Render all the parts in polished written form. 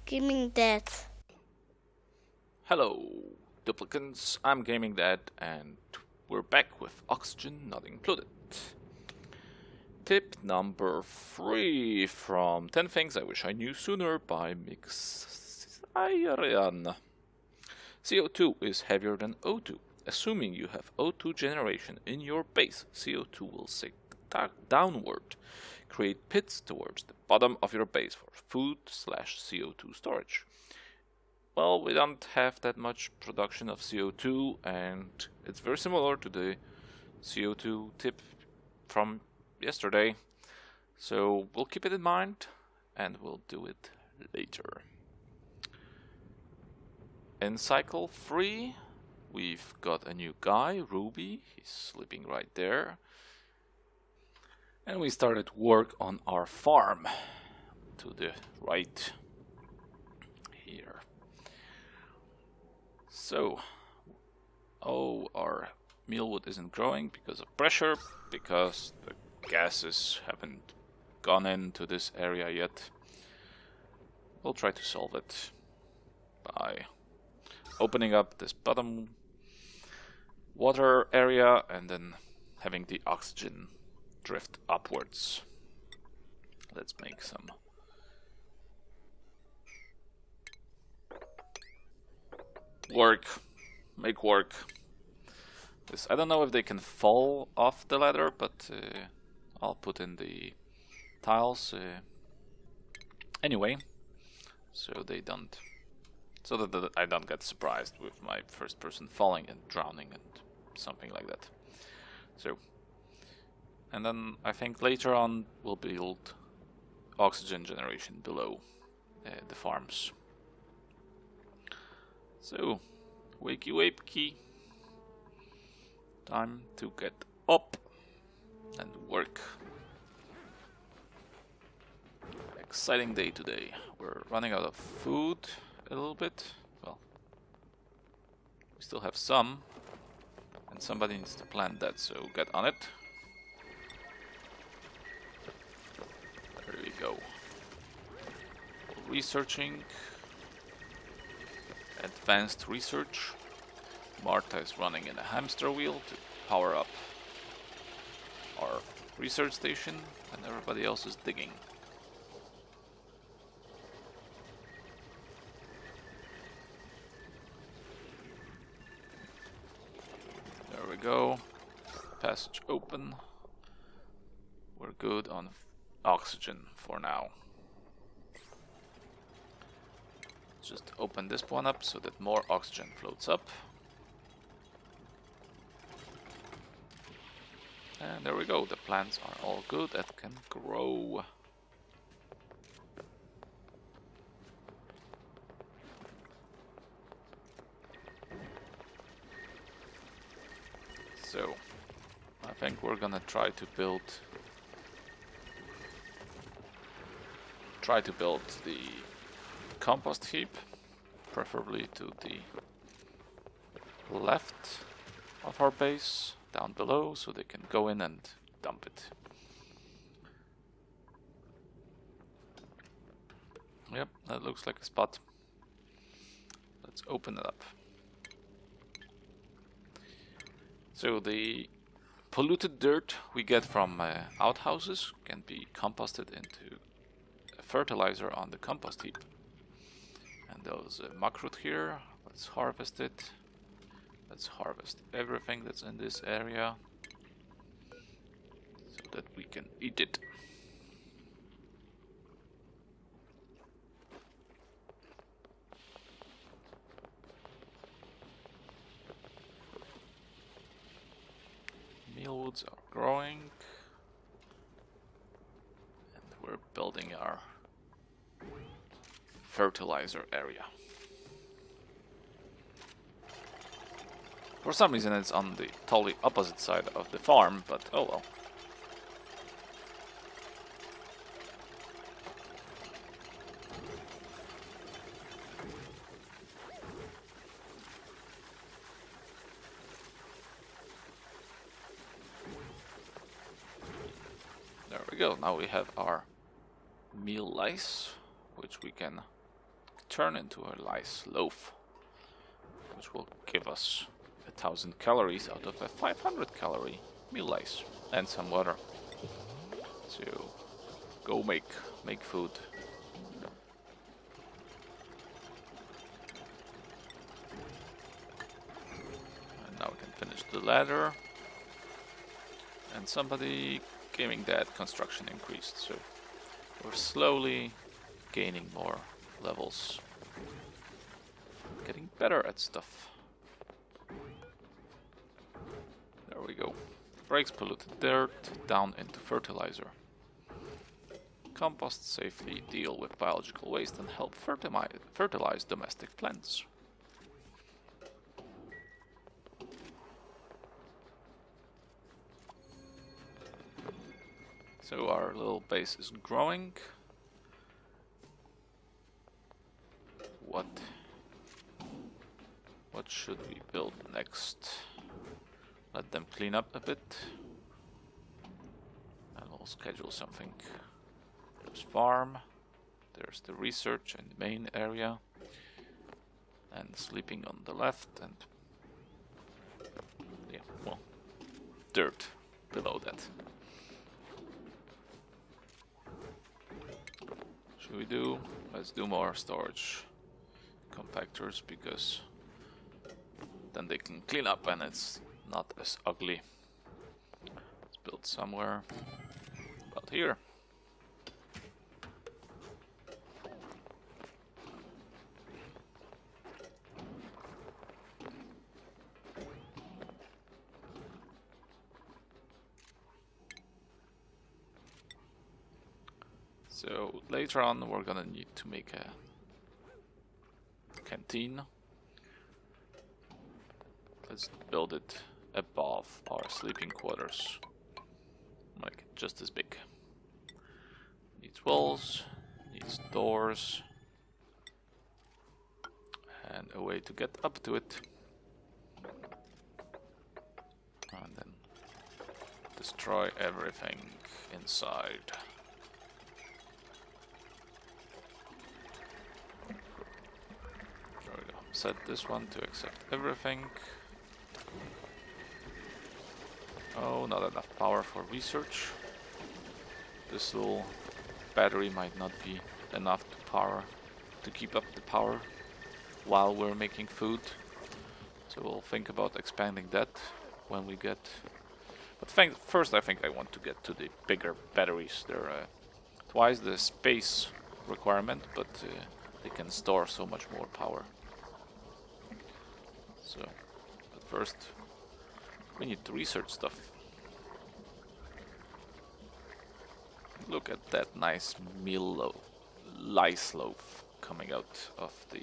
Gaming Dad. Hello, duplicants. I'm Gaming Dad, and we're back with oxygen not included. Tip number 3 from 10 Things I Wish I Knew Sooner by Mixarian. CO2 is heavier than O2. Assuming you have O2 generation in your base, CO2 will sink downward, create pits towards the bottom of your base for food/CO2 storage. Well, we don't have that much production of CO2, and it's very similar to the CO2 tip from yesterday. So we'll keep it in mind, and we'll do it later. In cycle 3, we've got a new guy, Ruby. He's sleeping right there. And we started work on our farm to the right here. So, our mealwood isn't growing because of pressure, because the gases haven't gone into this area yet. We'll try to solve it by opening up this bottom water area and then having the oxygen drift upwards. Let's make some make work. This, I don't know if they can fall off the ladder, but I'll put in the tiles anyway, so they don't, so that I don't get surprised with my first person falling and drowning and something like that. So, and then I think later on we'll build oxygen generation below the farms. So, wakey wakey, time to get up and work. Exciting day today. We're running out of food a little bit. Well, we still have some, and somebody needs to plant that, so get on it. There we go. Researching. Advanced research. Marta is running in a hamster wheel to power up our research station, and everybody else is digging. There we go. Passage open. We're good on oxygen for now. Just open this one up so that more oxygen floats up. And there we go, the plants are all good and can grow. So, I think we're gonna try to build the compost heap, preferably to the left of our base, down below, so they can go in and dump it. Yep, that looks like a spot. Let's open it up. So the polluted dirt we get from outhouses can be composted into a fertilizer on the compost heap. And those makrut here, let's harvest it. Let's harvest everything that's in this area so that we can eat it. Mealwoods are growing, and we're building our fertilizer area. For some reason it's on the totally opposite side of the farm, but oh well. There we go, now we have our meal lice, which we can turn into a lice loaf, which will give us 1,000 calories out of a 500 calorie meal lice and some water. So go make food. And now we can finish the ladder. And somebody gaming that construction increased, so we're slowly gaining more levels. Getting better at stuff. There we go. Breaks polluted dirt down into fertilizer. Compost safely deal with biological waste and help fertilize domestic plants. So our little base is growing. What should we build next? Let them clean up a bit. And we'll schedule something. There's farm. There's the research in the main area. And sleeping on the left. And yeah, well, dirt below that. Should we do? Let's do more storage compactors, because then they can clean up and it's not as ugly. Let's build somewhere about here. So later on we're gonna need to make a canteen. Let's build it above our sleeping quarters. Make it just as big. Needs walls, needs doors, and a way to get up to it. And then destroy everything inside. Set this one to accept everything. Oh, not enough power for research. This little battery might not be enough to keep up the power while we're making food. So we'll think about expanding that when we get. But first, I think I want to get to the bigger batteries. They're twice the space requirement, but they can store so much more power. So, but first, we need to research stuff. Look at that nice lice loaf coming out of the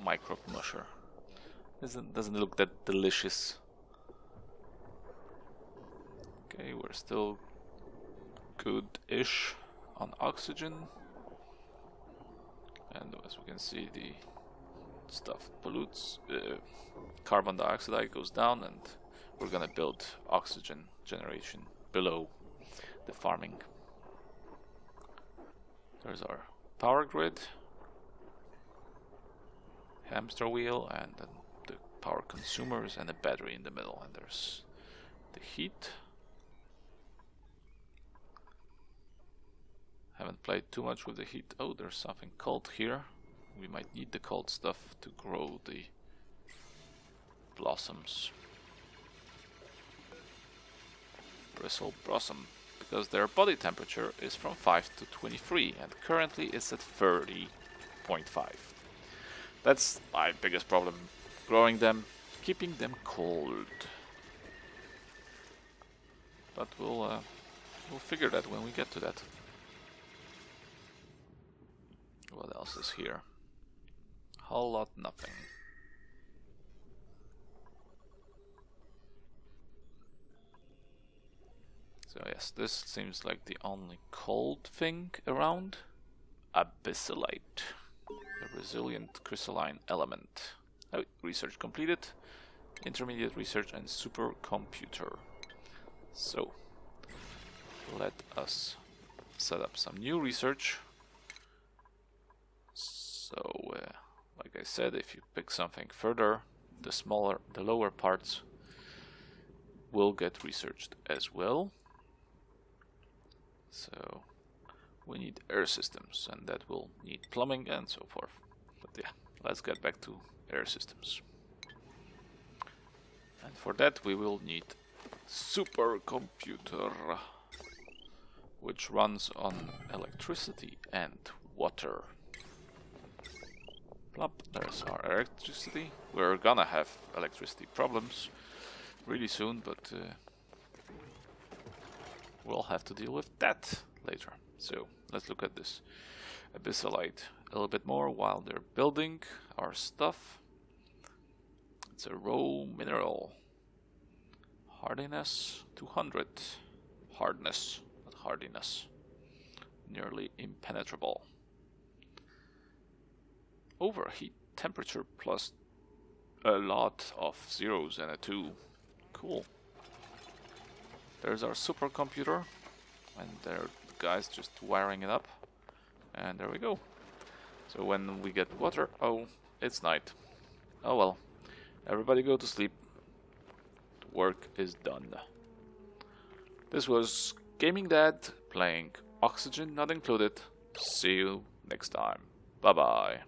microbe musher. Doesn't it look that delicious? Okay, we're still good-ish on oxygen, and as we can see, the stuff pollutes. Carbon dioxide goes down, and we're gonna build oxygen generation below the farming. There's our power grid, hamster wheel, and then the power consumers and a battery in the middle, and there's the heat. Haven't played too much with the heat. Oh, there's something cold here. We might need the cold stuff to grow the blossoms. Bristle blossom, because their body temperature is from 5 to 23, and currently it's at 30.5. That's my biggest problem, growing them, keeping them cold. But we'll figure that when we get to that. What else is here? Whole lot nothing. So yes, this seems like the only cold thing around. Abyssalite, a resilient crystalline element. Oh, research completed. Intermediate research and supercomputer. So let us set up some new research. So Like I said, if you pick something further, the lower parts will get researched as well. So we need air systems, and that will need plumbing and so forth. But yeah, let's get back to air systems. And for that we will need supercomputer, which runs on electricity and water. Plop, there's our electricity. We're gonna have electricity problems really soon, but we'll have to deal with that later. So let's look at this abyssalite a little bit more while they're building our stuff. It's a raw mineral. Hardiness 200. Hardness, not hardiness. Nearly impenetrable. Overheat temperature plus a lot of zeros and a 2. Cool. There's our supercomputer, and there are guys just wiring it up. And there we go. So when we get water, oh, it's night. Oh well. Everybody go to sleep. The work is done. This was Gaming Dad playing Oxygen Not Included. See you next time. Bye bye.